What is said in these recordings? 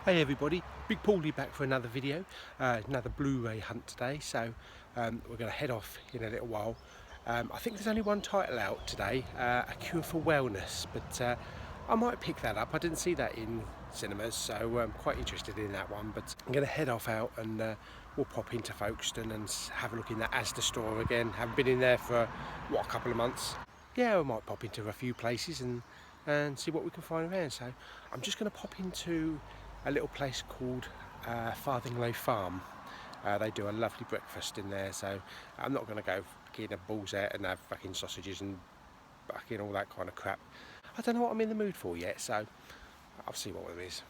Hey everybody, Big Pauly back for another video, another Blu-ray hunt today, so we're going to head off in a little while. I think there's only one title out today, A Cure for Wellness, but I might pick that up. I didn't see that in cinemas, so I'm quite interested in that one, but I'm going to head off out and we'll pop into Folkestone and have a look in that ASDA store again. Haven't been in there for, a couple of months. Yeah, we might pop into a few places and see what we can find around, so I'm just going to pop into a little place called Farthinglow Farm. They do a lovely breakfast in there, so I'm not going to go getting a balls out and have fucking sausages and fucking all that kind of crap. I don't know what I'm in the mood for yet, so I'll see what it is.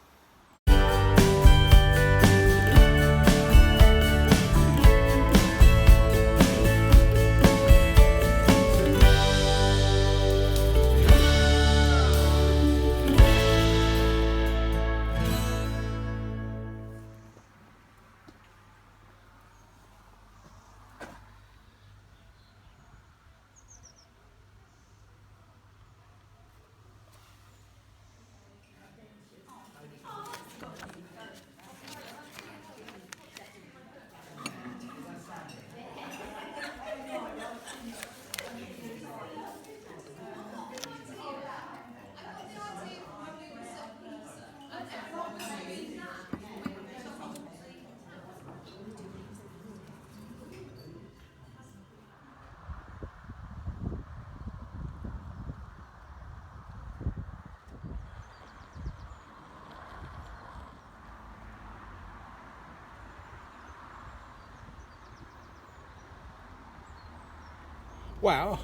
Well,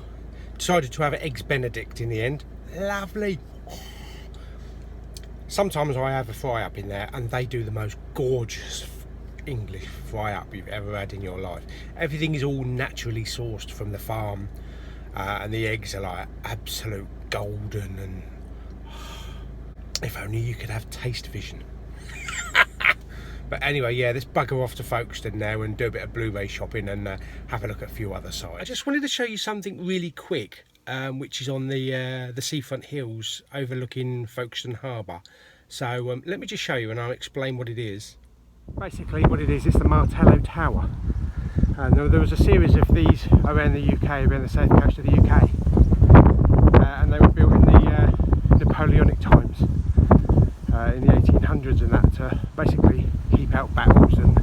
decided to have an Eggs Benedict in the end. Lovely. Sometimes I have a fry up in there and they do the most gorgeous English fry up you've ever had in your life. Everything is all naturally sourced from the farm and the eggs are like absolute golden, and if only you could have taste vision. But anyway, yeah, let's bugger off to Folkestone now and do a bit of Blu-ray shopping and have a look at a few other sites. I just wanted to show you something really quick, which is on the seafront hills overlooking Folkestone Harbour. So let me just show you and I'll explain what it is. Basically what it is the Martello Tower. And there was a series of these around the UK, around the south coast of the UK. And they were built in the Napoleonic times, in the 1800s and that, to basically keep out battles and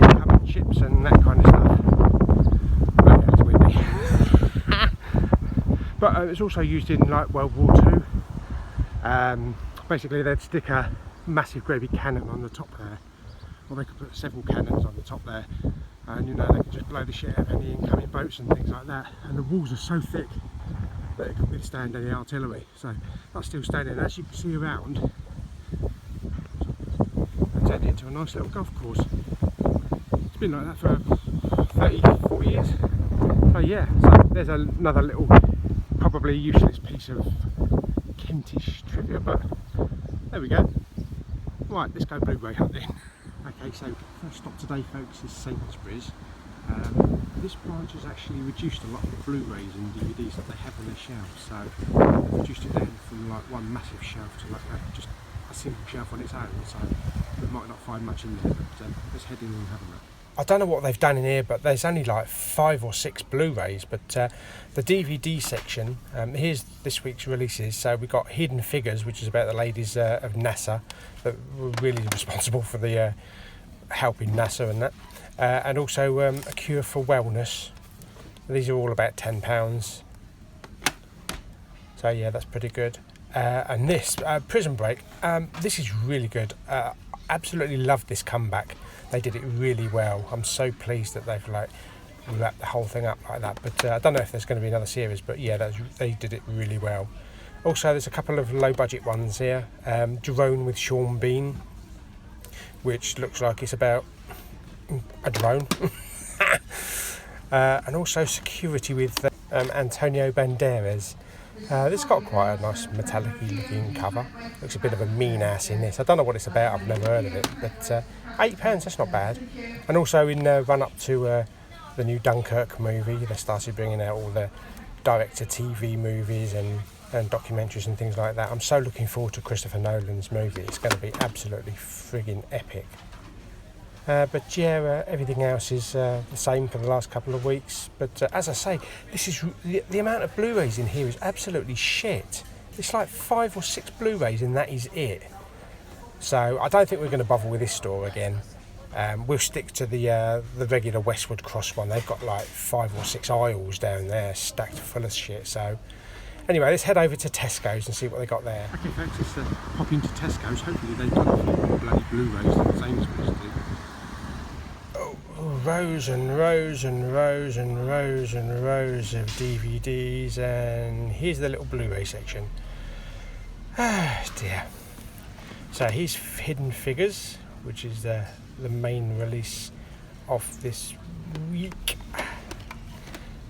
incoming ships and that kind of stuff. Well, yeah, it's windy. But it's also used in like World War II. Basically they'd stick a massive great big cannon on the top there, or they could put several cannons on the top there, and you know, they could just blow the shit out of any incoming boats and things like that. And the walls are so thick that it could withstand any artillery. So that's still standing. As you can see around, it's turned into a nice little golf course. It's been like that for 30, 40 years. So yeah, so there's another little, probably useless piece of Kentish trivia, but there we go. Right, let's go Blu-ray hunting. Okay, so first stop today, folks, is Sainsbury's. This branch has actually reduced a lot of the Blu-rays and DVDs that they have on their shelves, so they've reduced it down from like one massive shelf to like just a single shelf on its own, so we might not find much in there, but let's head in and have a look. I don't know what they've done in here, but there's only like 5 or 6 Blu-rays, but the DVD section, here's this week's releases. So we've got Hidden Figures, which is about the ladies of NASA that were really responsible for the helping NASA and that. And also A Cure for Wellness. These are all about £10. So yeah, that's pretty good. And this, Prison Break, this is really good. Absolutely loved this comeback. They did it really well. I'm so pleased that they've like wrapped the whole thing up like that. But I don't know if there's going to be another series, but yeah, they did it really well. Also, there's a couple of low budget ones here. Drone with Sean Bean, which looks like it's about a drone. And also Security with Antonio Banderas. This got quite a nice metallic-y looking cover. Looks a bit of a mean ass in this. I don't know what it's about, I've never heard of it, but £8, that's not bad. And also in run up to the new Dunkirk movie, they started bringing out all the direct-to-TV movies and and documentaries and things like that. I'm so looking forward to Christopher Nolan's movie. It's going to be absolutely frigging epic. But yeah, everything else is the same for the last couple of weeks. But as I say, this is the amount of Blu-rays in here is absolutely shit. It's like 5 or 6 Blu-rays and that is it. So I don't think we're going to bother with this store again. We'll stick to the regular Westwood Cross one. They've got like 5 or 6 aisles down there stacked full of shit. So anyway, let's head over to Tesco's and see what they got there. Okay folks, let's pop into Tesco's. Hopefully they've got a few more bloody Blu-rays than Sainsbury's do. Oh, rows and rows and rows and rows and rows of DVDs, and here's the little Blu-ray section. Ah dear. So here's Hidden Figures, which is the main release of this week.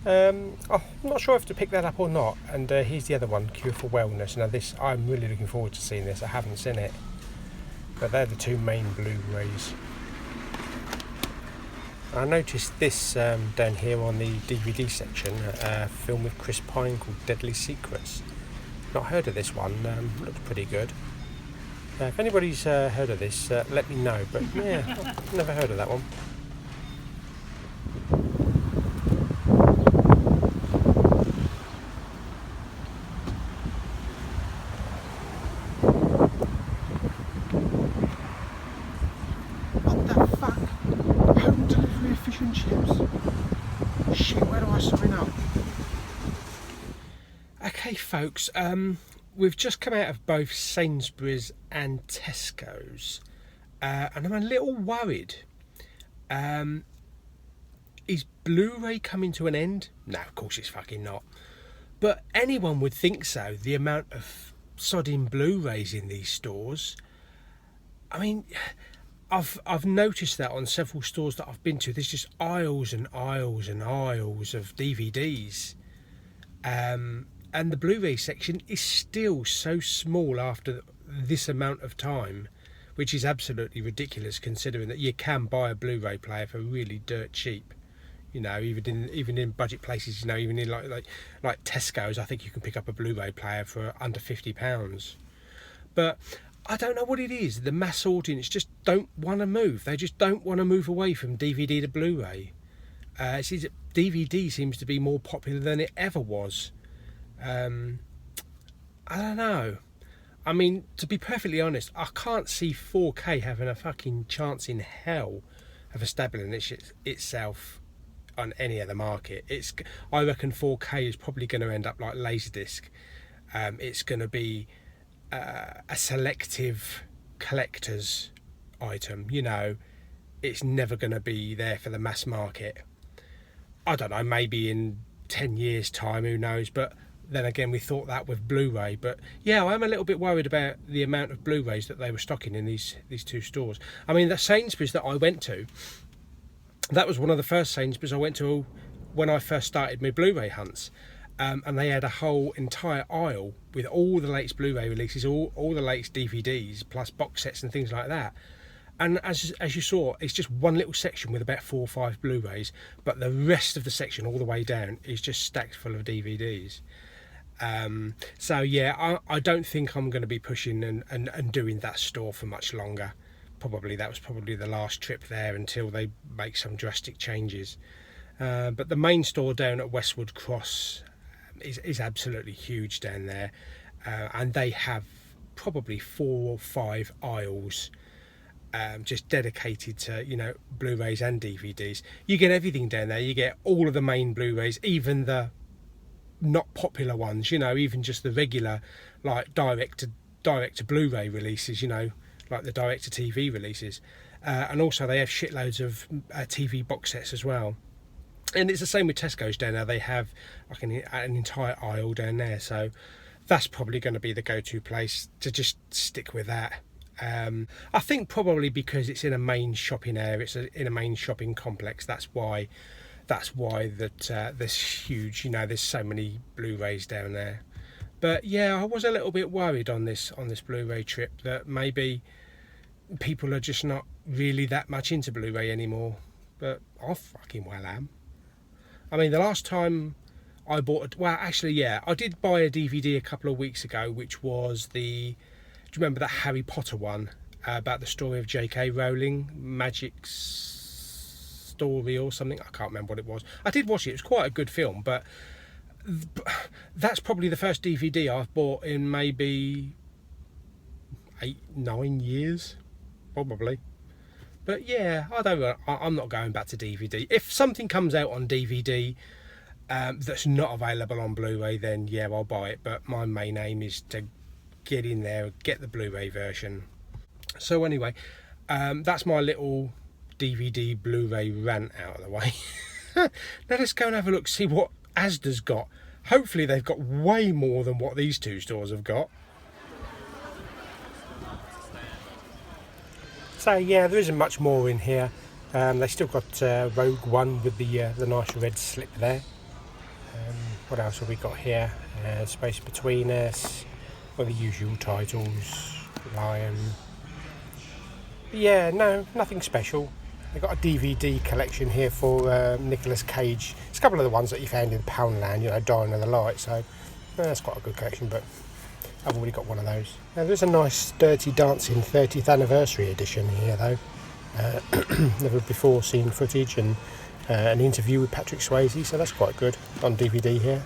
I'm not sure if to pick that up or not. And here's the other one, Cure for Wellness. Now this, I'm really looking forward to seeing this. I haven't seen it, but they're the 2 main Blu-rays. I noticed this down here on the DVD section, a film with Chris Pine called Deadly Secrets. Not heard of this one. Looks pretty good. If anybody's heard of this, let me know. But yeah, I've never heard of that one. What the fuck? Home delivery of fish and chips? Shit, where do I sign up? Okay, folks. We've just come out of both Sainsbury's and Tesco's, and I'm a little worried. Is Blu-ray coming to an end? No, of course it's fucking not. But anyone would think so, the amount of sodding Blu-rays in these stores. I mean, I've noticed that on several stores that I've been to, there's just aisles and aisles and aisles of DVDs. And the Blu-ray section is still so small after this amount of time, which is absolutely ridiculous considering that you can buy a Blu-ray player for really dirt cheap. You know, even in budget places, you know, even in like Tesco's, I think you can pick up a Blu-ray player for under £50. But I don't know what it is. The mass audience just don't want to move. They just don't want to move away from DVD to Blu-ray. DVD seems to be more popular than it ever was. I don't know. I mean, to be perfectly honest, I can't see 4K having a fucking chance in hell of establishing itself on any other market. I reckon 4K is probably going to end up like Laserdisc. It's going to be a selective collector's item. You know, it's never going to be there for the mass market. I don't know, maybe in 10 years' time, who knows, but then again, we thought that with Blu-ray. But yeah, I'm a little bit worried about the amount of Blu-rays that they were stocking in these 2 stores. I mean, the Sainsbury's that I went to, that was one of the first Sainsbury's I went to when I first started my Blu-ray hunts. And they had a whole entire aisle with all the latest Blu-ray releases, all the latest DVDs, plus box sets and things like that. And as you saw, it's just one little section with about 4 or 5 Blu-rays, but the rest of the section all the way down is just stacked full of DVDs. So yeah, I don't think I'm going to be pushing and doing that store for much longer. That was probably the last trip there until they make some drastic changes. But the main store down at Westwood Cross is absolutely huge down there, and they have probably 4 or 5 aisles just dedicated to, you know, Blu-rays and DVDs. You get everything down there. You get all of the main Blu-rays, even the not popular ones, you know, even just the regular like direct to Blu-ray releases, you know, like the direct to TV releases, and also they have shitloads of TV box sets as well. And it's the same with Tesco's down there. They have like an entire aisle down there, so that's probably going to be the go-to place to just stick with that. I think probably because it's in a main shopping area, it's in a main shopping complex. That's why there's huge, you know, there's so many Blu-rays down there. But yeah, I was a little bit worried on this Blu-ray trip that maybe people are just not really that much into Blu-ray anymore. But I fucking well am. I mean, the last time I bought, well, actually, yeah, I did buy a DVD a couple of weeks ago, which was do you remember that Harry Potter one about the story of J.K. Rowling, Magic Story or something? I can't remember what it was. I did watch it. It was quite a good film, but that's probably the first DVD I've bought in maybe 8-9 years, probably. But yeah, I'm not going back to DVD. If something comes out on DVD that's not available on Blu-ray, then yeah, I'll buy it. But my main aim is to get in there, get the Blu-ray version. So anyway, that's my little DVD Blu-ray rant out of the way. Now let's go and have a look, see what ASDA's got. Hopefully they've got way more than what these two stores have got. So yeah, there isn't much more in here. They still got Rogue One with the nice red slip there. What else have we got here? Space Between Us, well, the usual titles, Lion. But yeah, no, nothing special. They've got a DVD collection here for Nicolas Cage. It's a couple of the ones that you found in Poundland, you know, Dying of the Light, so that's quite a good collection, but I've already got one of those. Now, there's a nice Dirty Dancing 30th Anniversary edition here, though. Never before seen footage and an interview with Patrick Swayze, so that's quite good on DVD here.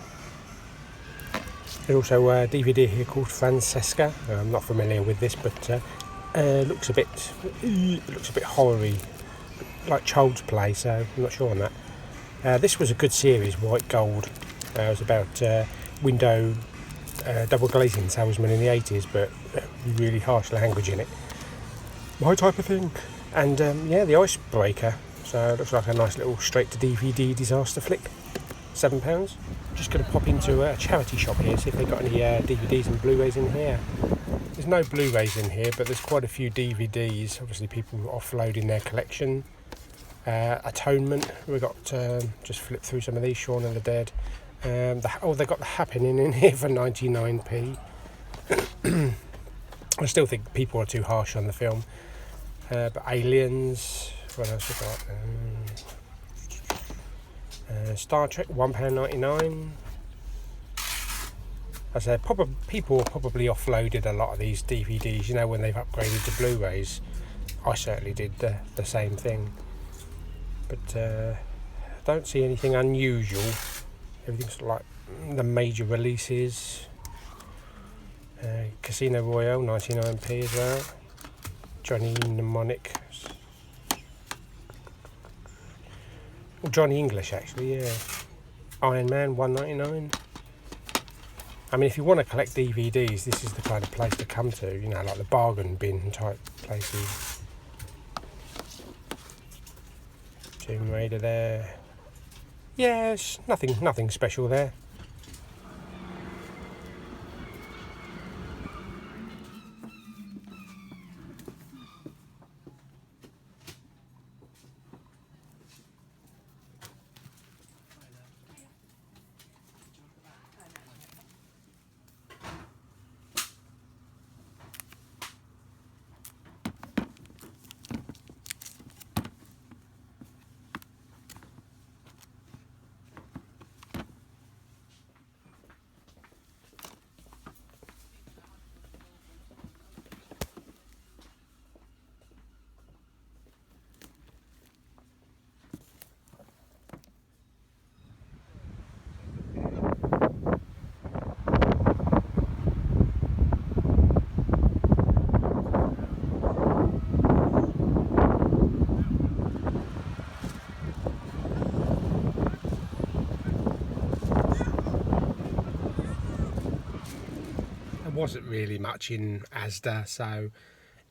There's also a DVD here called Francesca. I'm not familiar with this, but looks a bit horror-y, like Child's Play, so I'm not sure on that. This was a good series, White Gold. It was about window double glazing salesman in the 80s, but really harsh language in it. My type of thing. And yeah, The Icebreaker. So it looks like a nice little straight to DVD disaster flick. £7. Just going to pop into a charity shop here, see if they've got any DVDs and Blu-rays in here. There's no Blu-rays in here, but there's quite a few DVDs. Obviously people offloading their collection. Atonement, we've got, just flip through some of these, Shaun of the Dead. They've got The Happening in here for 99p. I still think people are too harsh on the film. But Aliens, what else we got? Star Trek, £1.99. I said, people probably offloaded a lot of these DVDs, you know, when they've upgraded to Blu-rays. I certainly did the same thing. But I don't see anything unusual. Everything's like the major releases. Casino Royale, 99p as well. Johnny Mnemonic. Well, Johnny English, actually, yeah. Iron Man, £1.99. I mean, if you want to collect DVDs, this is the kind of place to come to, you know, like the bargain bin type places. Tomb Raider there. Yes, nothing special there. Wasn't really much in ASDA, so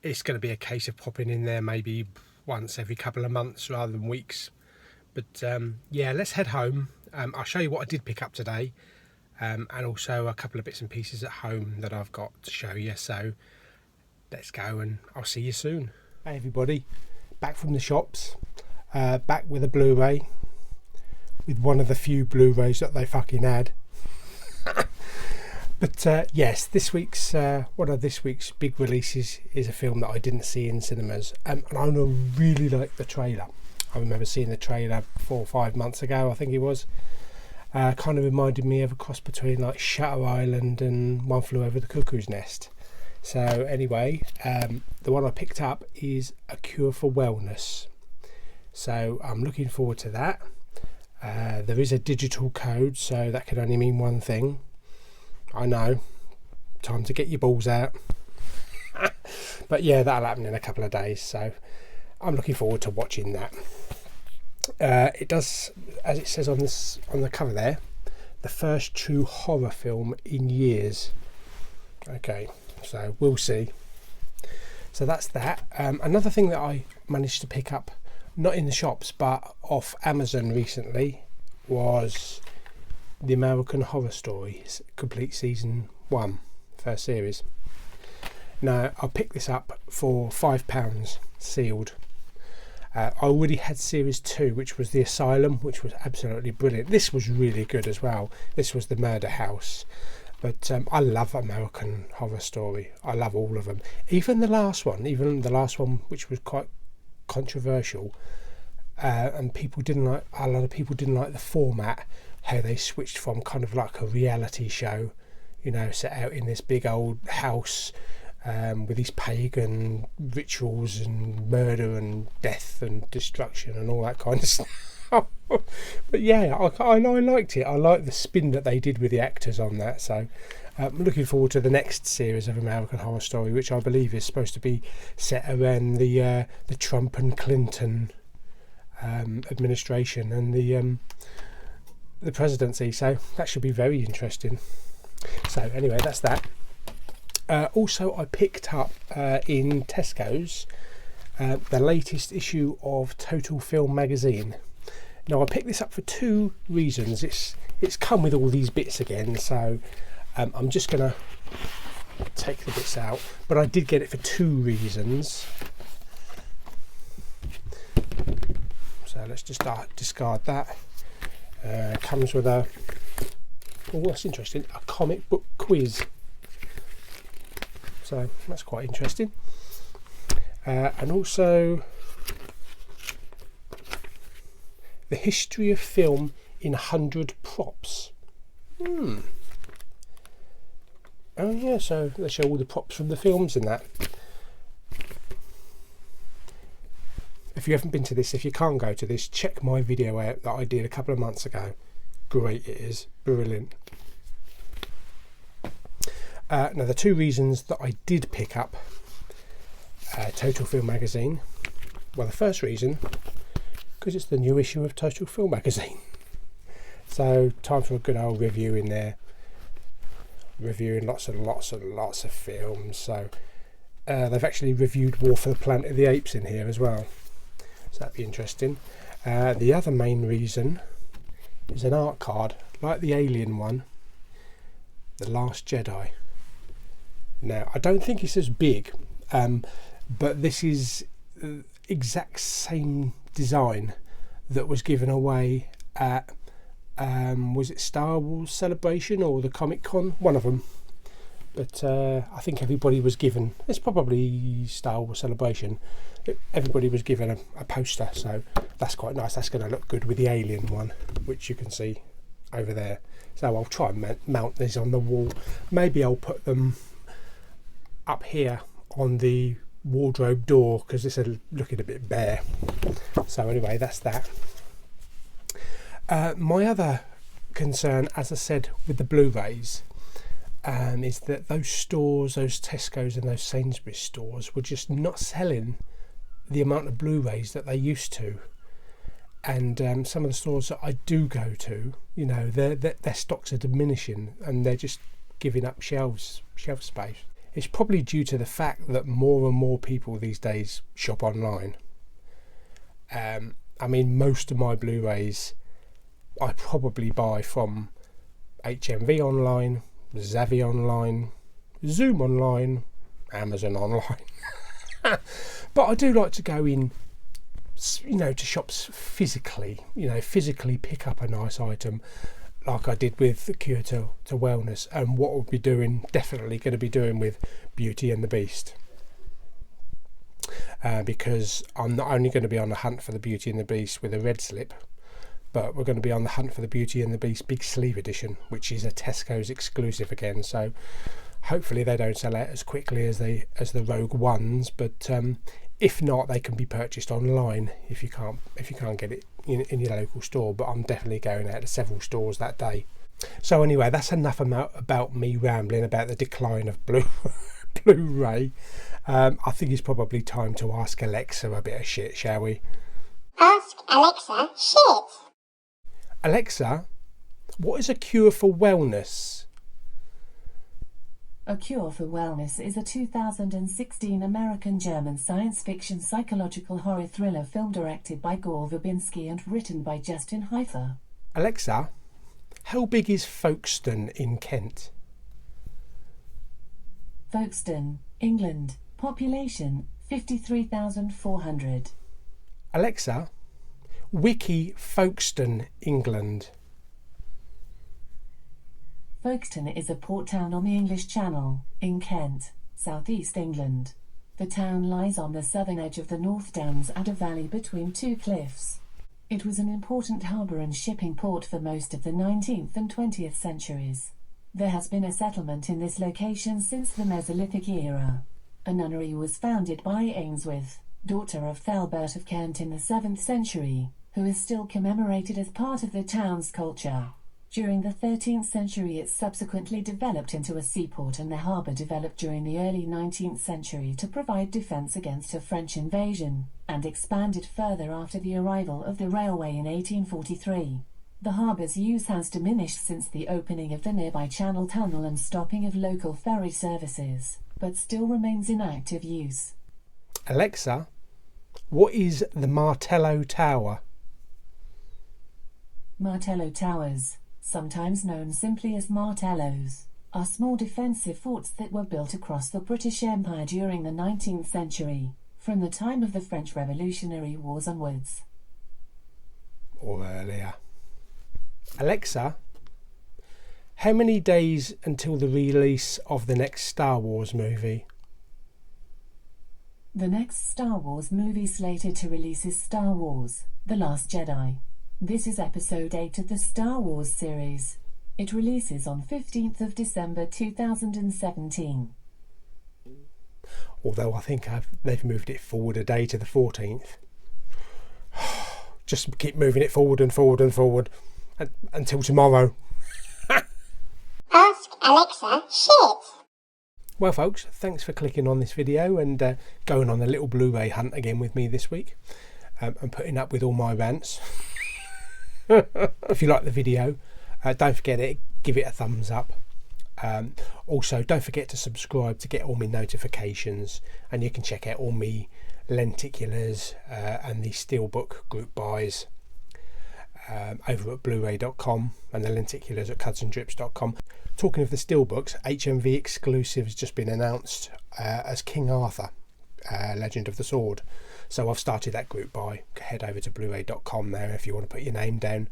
it's going to be a case of popping in there maybe once every couple of months rather than weeks. But yeah, let's head home. I'll show you what I did pick up today, and also a couple of bits and pieces at home that I've got to show you. So let's go and I'll see you soon. Hey everybody, back from the shops, back with a Blu-ray, with one of the few Blu-rays that they fucking had. But yes, this week's one of this week's big releases is a film that I didn't see in cinemas, and I really like the trailer. I remember seeing the trailer 4 or 5 months ago, I think it was, Kind of reminded me of a cross between like Shutter Island and One Flew Over the Cuckoo's Nest. So anyway, the one I picked up is A Cure for Wellness. So I'm looking forward to that. There is a digital code, so that can only mean one thing. I know, time to get your balls out. But yeah, that'll happen in a couple of days, so I'm looking forward to watching that. It does, as it says on the cover there, the first true horror film in years. Okay, so we'll see. So that's that. Another thing that I managed to pick up, not in the shops but off Amazon recently, was the American Horror Story complete season 1, first series. Now I picked this up for £5 sealed. I already had series 2, which was The Asylum, which was absolutely brilliant. This was really good as well. This was The Murder House. But I love American Horror Story. I love all of them. Even the last one, which was quite controversial, and a lot of people didn't like the format, how they switched from kind of like a reality show, you know, set out in this big old house, with these pagan rituals and murder and death and destruction and all that kind of stuff. But yeah, I liked it. I liked the spin that they did with the actors on that. So I'm looking forward to the next series of American Horror Story, which I believe is supposed to be set around the Trump and Clinton administration and the presidency. So that should be very interesting. So anyway, that's that. Also, I picked up in Tesco's the latest issue of Total Film magazine. Now I picked this up for 2 reasons. It's come with all these bits again, so I'm just gonna take the bits out, but I did get it for 2 reasons. So let's just discard that. Comes with a, oh, that's interesting, a comic book quiz. So that's quite interesting. And also the history of film in 100 props. Oh yeah, so they show all the props from the films and that. If you haven't been to this, if you can't go to this, check my video out that I did a couple of months ago. Great, it is brilliant. Now the 2 reasons that I did pick up Total Film magazine, well, the first reason, because it's the new issue of Total Film magazine. So time for a good old review in there, reviewing lots and lots and lots of films. So they've actually reviewed War for the Planet of the Apes in here as well, so that'd be interesting. The other main reason is an art card like the Alien one, The Last Jedi. Now I don't think it's as big, but this is the exact same design that was given away at was it Star Wars Celebration or the Comic Con, one of them. But I think everybody was given, it's probably Star Wars Celebration, everybody was given a poster, so that's quite nice. That's going to look good with the Alien one, which you can see over there. So I'll try and mount these on the wall. Maybe I'll put them up here on the wardrobe door because this is looking a bit bare. So anyway, that's that. My other concern, as I said, with the Blu-rays is that those stores, those Tesco's and those Sainsbury stores, were just not selling the amount of Blu-rays that they used to. And some of the stores that I do go to, you know, their stocks are diminishing and they're just giving up shelf space. It's probably due to the fact that more and more people these days shop online. I mean, most of my Blu-rays I probably buy from HMV online, Zavvi online, Zoom online, Amazon online. But I do like to go in, you know, to shops physically, you know, physically pick up a nice item like I did with the Cure to Wellness, and what we'll be doing, definitely going to be doing with Beauty and the Beast. Because I'm not only going to be on the hunt for the Beauty and the Beast with a red slip, but we're going to be on the hunt for the Beauty and the Beast Big Sleeve Edition, which is a Tesco's exclusive again. So hopefully they don't sell out as quickly as the Rogue ones, but if not, they can be purchased online if you can't get it in your local store. But I'm definitely going out to several stores that day. So anyway, that's enough about me rambling about the decline of Blu-ray. I think it's probably time to ask Alexa a bit of shit, shall we? Ask Alexa shit. Alexa, what is a cure for wellness? A Cure for Wellness is a 2016 American-German science fiction psychological horror thriller film directed by Gore Verbinski and written by Justin Heifer. Alexa, how big is Folkestone in Kent? Folkestone, England. Population 53,400. Alexa, Wiki Folkestone, England. Folkestone is a port town on the English Channel, in Kent, southeast England. The town lies on the southern edge of the North Downs at a valley between two cliffs. It was an important harbour and shipping port for most of the 19th and 20th centuries. There has been a settlement in this location since the Mesolithic era. A nunnery was founded by Ainsworth, daughter of Thalbert of Kent in the 7th century, who is still commemorated as part of the town's culture. During the 13th century it subsequently developed into a seaport, and the harbour developed during the early 19th century to provide defence against a French invasion, and expanded further after the arrival of the railway in 1843. The harbour's use has diminished since the opening of the nearby Channel Tunnel and stopping of local ferry services, but still remains in active use. Alexa, what is the Martello Tower? Martello Towers, sometimes known simply as Martellos, are small defensive forts that were built across the British Empire during the 19th century, from the time of the French Revolutionary Wars onwards. Or earlier. Alexa, how many days until the release of the next Star Wars movie? The next Star Wars movie slated to release is Star Wars: The Last Jedi. This is episode 8 of the Star Wars series. It releases on 15th of December 2017. Although I think they've moved it forward a day to the 14th. Just keep moving it forward and forward and forward until tomorrow. Ask Alexa shit. Well folks, thanks for clicking on this video and going on a little Blu-ray hunt again with me this week, and putting up with all my rants. If you like the video, don't forget it, give it a thumbs up. Also don't forget to subscribe to get all my notifications, and you can check out all my lenticulars and the steelbook group buys over at blu-ray.com and the lenticulars at cudzndrips.com. Talking of the steelbooks, HMV exclusive has just been announced as King Arthur, Legend of the Sword. So I've started that group buy. Head over to blu-ray.com there if you want to put your name down.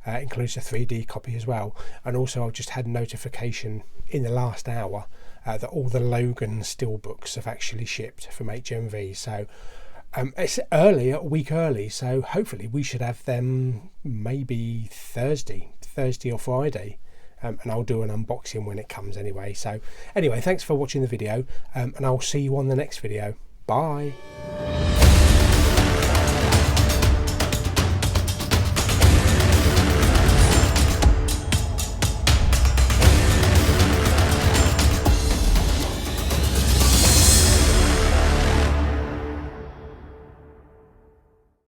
Includes a 3D copy as well. And also I've just had notification in the last hour that all the Logan steelbooks have actually shipped from HMV. So it's early, a week early, so hopefully we should have them maybe Thursday or Friday. And I'll do an unboxing when it comes anyway. So anyway, thanks for watching the video, and I'll see you on the next video. Bye.